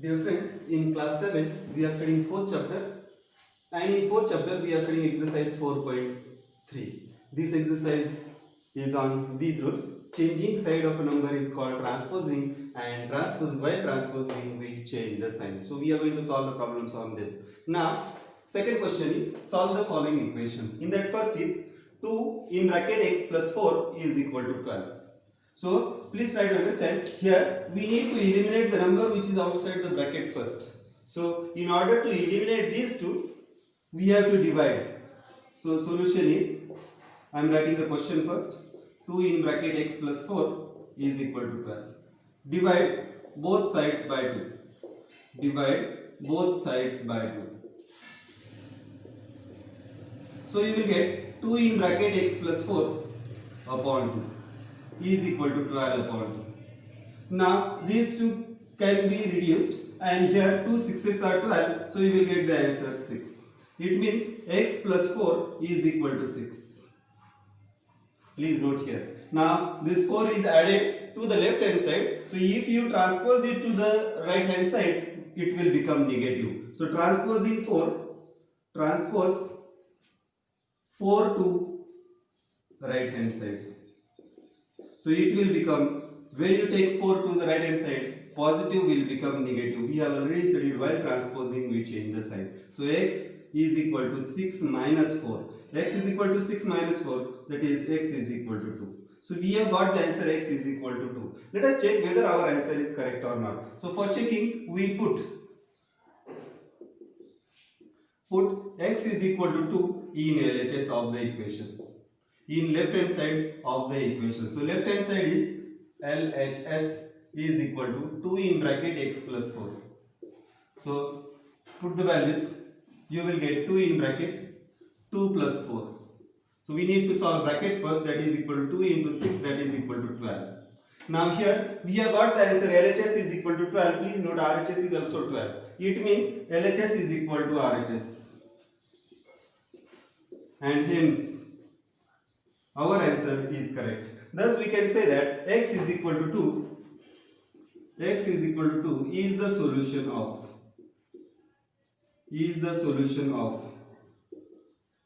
Dear friends, in class 7 we are studying 4th chapter, and in 4th chapter we are studying exercise 4.3. This exercise is on these rules. Changing side of a number is called transposing, and while transposing we change the sign. So we are going to solve the problems on this. Now second question is solve the following equation. In that first is 2 in bracket x plus 4 is equal to 12. So please try to understand, here we need to eliminate the number which is outside the bracket first. So in order to eliminate these two, we have to divide. So solution is, I am writing the question first. 2 in bracket x plus 4 is equal to 12. Divide both sides by 2. Divide both sides by 2. So you will get 2 in bracket x plus 4 upon 2 is equal to 12 upon 2. Now these two can be reduced, and here 2 6s are 12, so you will get the answer 6. It means x plus 4 is equal to 6. Please note here. Now this 4 is added to the left hand side, so if you transpose it to the right hand side, it will become negative. So transposing 4, transpose 4 to right hand side. So it will become, when you take 4 to the right hand side, positive will become negative. We have already studied while transposing we change the sign. So x is equal to 6 minus 4. X is equal to 6 minus 4, that is x is equal to 2. So we have got the answer x is equal to 2. Let us check whether our answer is correct or not. So for checking, we put x is equal to 2 in LHS of the equation, in left hand side of the equation. So left hand side is LHS is equal to 2 in bracket x plus 4. So put the values, you will get 2 in bracket 2 plus 4. So we need to solve bracket first, that is equal to 2 into 6, that is equal to 12. Now here we have got the answer LHS is equal to 12. Please note RHS is also 12. It means LHS is equal to RHS. And hence our answer is correct. Thus we can say that x is equal to 2. X is equal to 2 is the solution of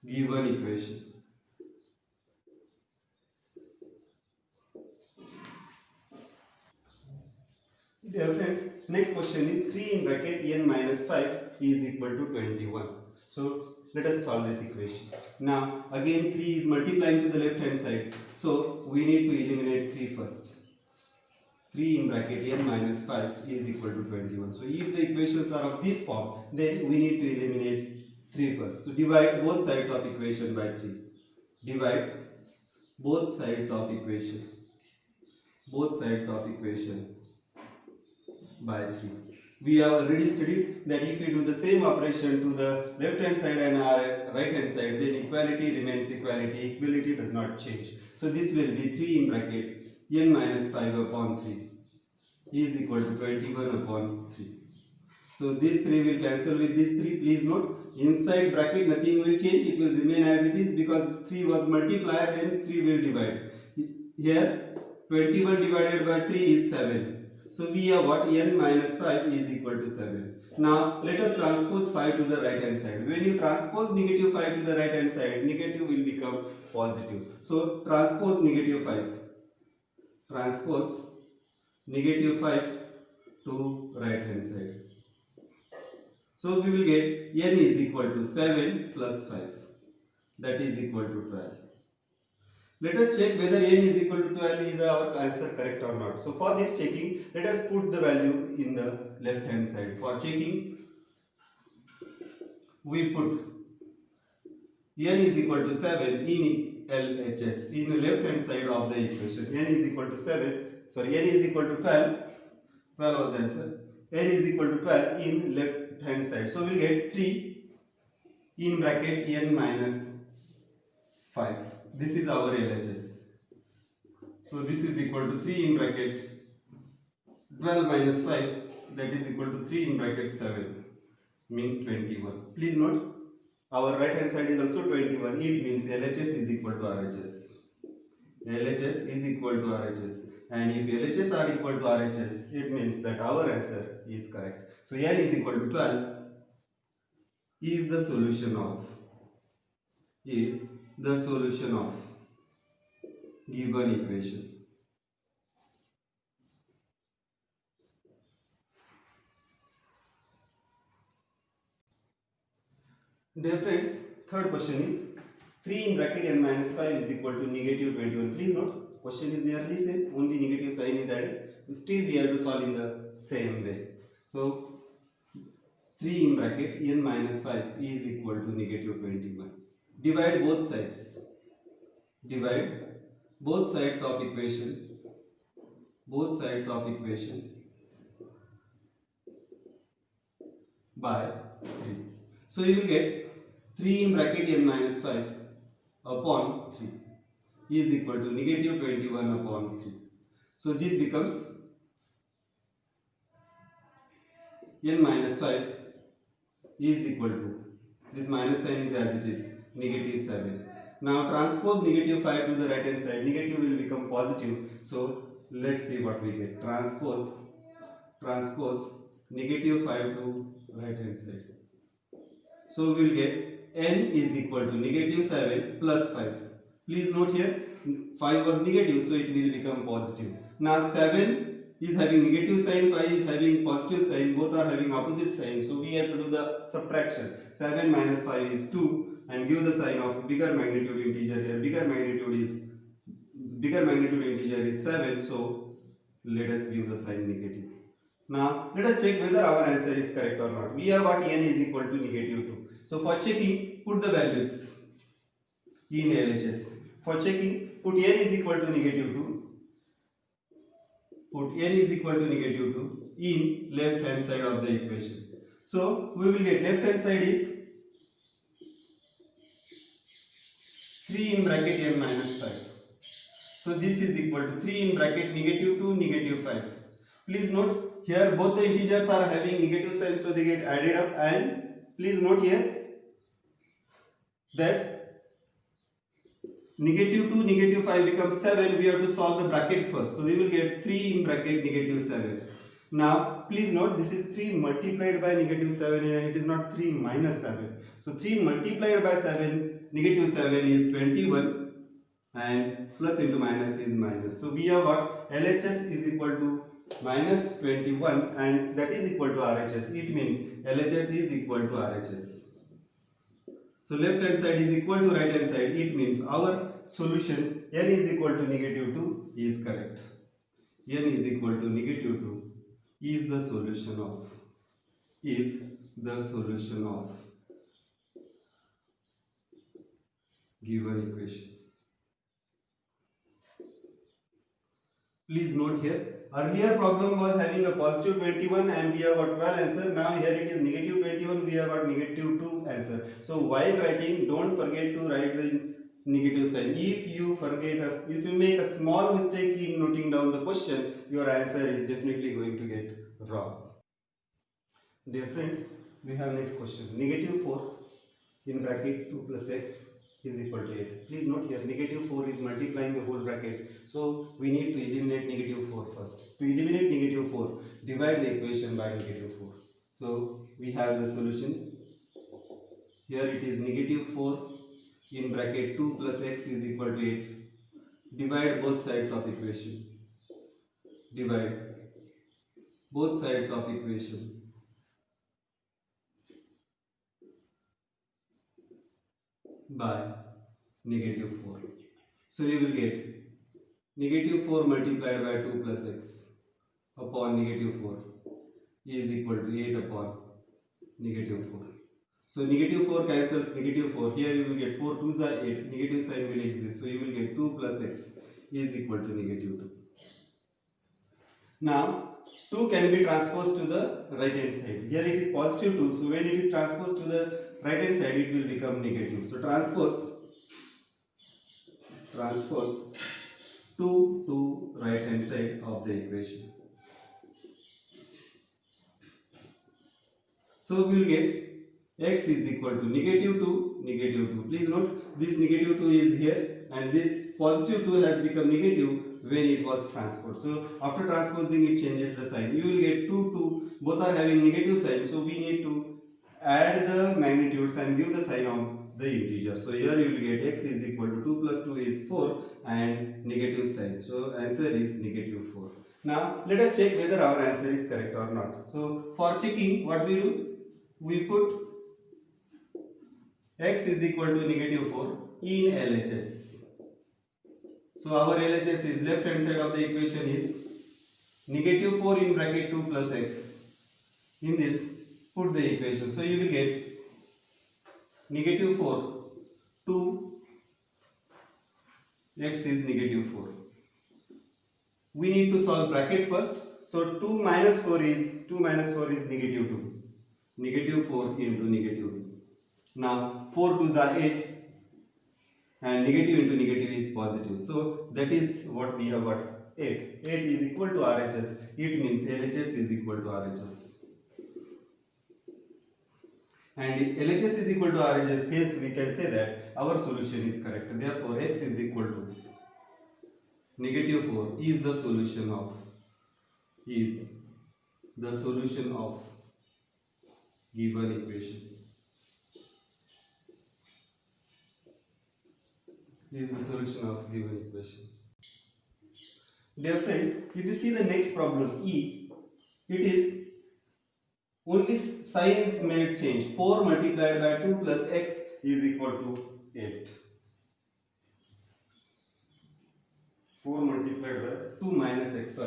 given equation. Dear friends, next question is 3 in bracket n minus 5 is equal to 21. So let us solve this equation. Now again 3 is multiplying to the left hand side, so we need to eliminate 3 first. 3 in bracket n minus 5 is equal to 21. So if the equations are of this form, then we need to eliminate 3 first. So divide both sides of equation by 3. Divide both sides of equation by 3. We have already studied that if you do the same operation to the left hand side and right hand side, then equality remains equality, equality does not change. So this will be 3 in bracket n minus 5 upon 3 is equal to 21 upon 3. So this 3 will cancel with this 3. Please note, inside bracket nothing will change, it will remain as it is because 3 was multiplier, hence 3 will divide. Here 21 divided by 3 is 7. So we have got n minus 5 is equal to 7. Now let us transpose 5 to the right hand side. When you transpose negative 5 to the right hand side, negative will become positive. So transpose negative 5. Transpose negative 5 to right hand side. So we will get n is equal to 7 plus 5, that is equal to 12. Let us check whether n is equal to 12 is our answer correct or not. So for this checking, let us put the value in the left hand side. For checking, we put n is equal to 7 in LHS, in the left hand side of the equation. N is equal to 12. 12 was the answer. N is equal to 12 in left hand side. So we will get 3 in bracket n minus 5. This is our LHS. So this is equal to 3 in bracket 12 minus 5, that is equal to 3 in bracket 7, means 21. Please note, our right hand side is also 21. It means LHS is equal to RHS. LHS is equal to RHS. and if LHS are equal to RHS, it means that our answer is correct. So N is equal to 12 is the solution of given equation. Dear friends, third question is 3 in bracket n minus 5 is equal to negative 21. Please note, question is nearly same, only negative sign is added. Still we have to solve in the same way. So 3 in bracket n minus 5 is equal to negative 21. Divide both sides. Divide both sides of equation. Both sides of equation by 3. So you will get 3 in bracket n minus 5 upon 3 is equal to negative 21 upon 3. So this becomes n minus 5 is equal to, this minus sign is as it is, negative 7. Now transpose negative 5 to the right hand side, negative will become positive. So let's see what we get. Transpose negative 5 to right hand side. So we will get n is equal to negative 7 plus 5. Please note here 5 was negative, so it will become positive. Now 7 is having negative sign, 5 is having positive sign, both are having opposite sign. So we have to do the subtraction. 7 minus 5 is 2 and give the sign of bigger magnitude integer here. Bigger magnitude integer is 7, so let us give the sign negative. Now let us check whether our answer is correct or not. We have got n is equal to negative 2. So for checking, put the values in LHS. For checking, put n is equal to negative 2. Put n is equal to negative 2 in left hand side of the equation. So we will get left hand side is 3 in bracket n minus 5. So this is equal to 3 in bracket negative 2 negative 5. Please note here both the integers are having negative sign, so they get added up, and please note here that negative 2 negative 5 becomes 7. We have to solve the bracket first. So we will get 3 in bracket negative 7. Now please note this is 3 multiplied by negative 7 and it is not 3 minus 7. So 3 multiplied by 7, negative 7 is 21 and plus into minus is minus. So we have got LHS is equal to minus 21 and that is equal to RHS. It means LHS is equal to RHS. So left hand side is equal to right hand side. It means our solution n is equal to negative 2 is correct. N is equal to negative 2 is the solution of given equation. Please note here, earlier problem was having a positive 21 and we have got 12 answer. Now here it is negative 21, we have got negative 2 answer. So while writing, don't forget to write the negative sign. If you make a small mistake in noting down the question, your answer is definitely going to get wrong. Dear friends, we have next question. Negative 4 in bracket 2 plus x is equal to 8. Please note here negative 4 is multiplying the whole bracket. So we need to eliminate negative 4 first. To eliminate negative 4, divide the equation by negative 4. So we have the solution. Here it is negative 4 in bracket 2 plus x is equal to 8. Divide both sides of equation. Divide both sides of equation by negative 4. So you will get negative 4 multiplied by 2 plus x upon negative 4 is equal to 8 upon negative 4. So negative 4 cancels negative 4. Here you will get 4 2s are 8. Negative sign will exist. So you will get 2 plus x is equal to negative 2. Now 2 can be transposed to the right hand side. Here it is positive 2. So when it is transposed to the right hand side, it will become negative. So transpose 2 to right hand side of the equation. So we will get x is equal to negative 2, negative 2. Please note this negative 2 is here and this positive 2 has become negative. when it was transposed. So after transposing it changes the sign. You will get 2, 2, both are having negative sign. So we need to add the magnitudes and give the sign of the integer. So here you will get x is equal to 2 plus 2 is 4 and negative sign. So answer is negative 4. Now let us check whether our answer is correct or not. So for checking, what we do? We put x is equal to negative 4 in LHS. So our LHS is left hand side of the equation is negative 4 in bracket 2 plus x. In this, put the equation. So you will get negative 4 2 x is negative 4. We need to solve bracket first. So 2 minus 4 is negative 2. Negative 4 into negative 2. Now 4 to the 8 and negative into negative is positive. So that is what we have got. 8. 8 is equal to RHS. It means LHS is equal to RHS. And if LHS is equal to RHS, hence we can say that our solution is correct. Therefore, x is equal to negative 4 is the solution of given equation. Is the solution of given equation. Dear friends, if you see the next problem E, it is only sign is made change. 4 multiplied by 2 plus x is equal to 8. 4 multiplied by 2 minus x.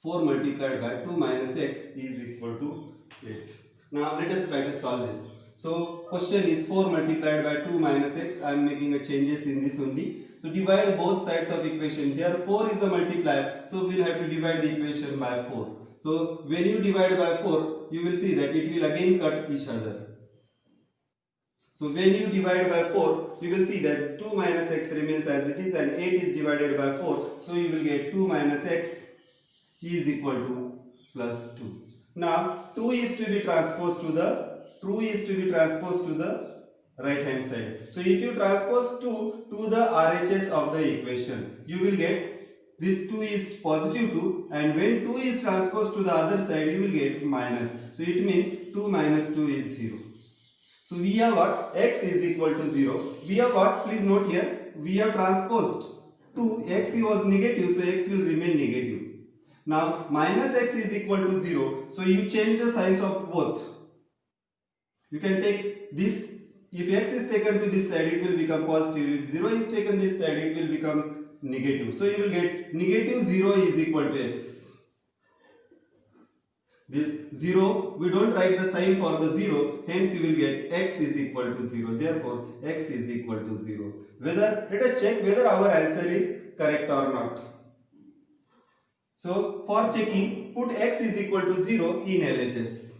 4 multiplied by 2 minus x is equal to 8. Now let us try to solve this. So question is 4 multiplied by 2 minus x. I am making a changes in this only. So divide both sides of equation. Here 4 is the multiplier. So we will have to divide the equation by 4. So when you divide by 4, you will see that it will again cut each other. So when you divide by 4, you will see that 2 minus x remains as it is and 8 is divided by 4. So you will get 2 minus x is equal to plus 2. Now 2 is to be transposed to the right hand side. So if you transpose 2 to the RHS of the equation, you will get this 2 is positive 2 and when 2 is transposed to the other side, you will get minus. So it means 2 minus 2 is 0. So we have got x is equal to 0. We have got, please note here, we have transposed 2, x was negative, so x will remain negative. Now minus x is equal to 0. So you change the signs of both. You can take this, if x is taken to this side, it will become positive. If 0 is taken this side, it will become negative. So you will get negative 0 is equal to x. This 0, we don't write the sign for the 0, hence you will get x is equal to 0. Therefore, x is equal to 0. Let us check whether our answer is correct or not. So for checking, put x is equal to 0 in LHS.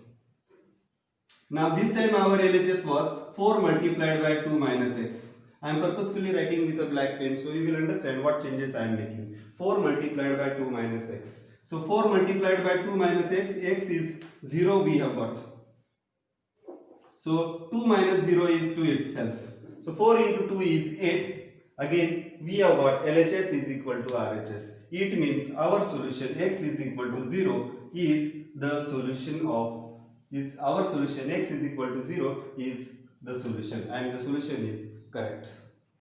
Now this time our LHS was 4 multiplied by 2 minus x. I am purposefully writing with a black pen so you will understand what changes I am making. 4 multiplied by 2 minus x. So 4 multiplied by 2 minus x, x is 0 we have got. So 2 minus 0 is 2 itself. So 4 into 2 is 8. Again we have got LHS is equal to RHS. It means our solution x is equal to 0 is the solution of our solution x is equal to 0 is the solution and the solution is correct.